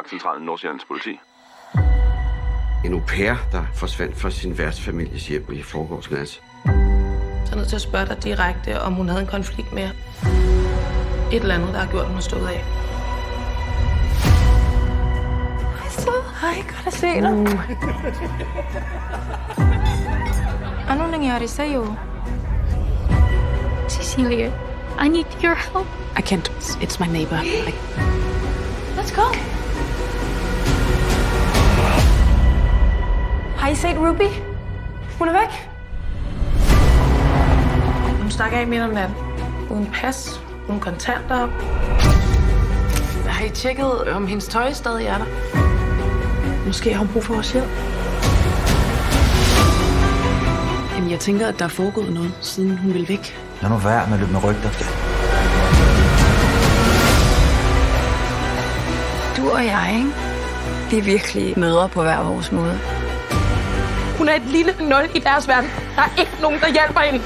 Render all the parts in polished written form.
Vagtcentralen Nordsjællands politi. En au pair, der forsvandt fra sin værtsfamilies hjem i forgårs nat. Så er jeg nødt til at spørge dig direkte, om hun havde en konflikt med et eller andet, der har gjort, hun har stået af. Hej, godt at se dig. Anong nangyari sa'yo? Cecilia, I need your help. I can't. It's my neighbor. Let's go. Har I set Ruby? Hun er væk. Hun stak af midt om natten. Uden pas, uden kontanter. Har I tjekket, om hendes tøj stadig er der? Måske har hun brug for vores hjælp. Jamen, jeg tænker, at der er foregået noget, siden hun ville væk. Lad nu være med at løbe med rygter. Du og jeg, ikke? Vi er virkelig mødre på hver vores måde. Hun er et lille nul i deres verden. Der er ikke nogen, der hjælper hende.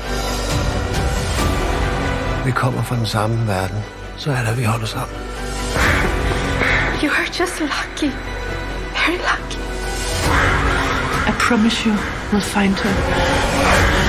Vi kommer fra den samme verden. Så er det, vi holder sammen. You are just lucky. Very lucky. I promise you, we'll find her.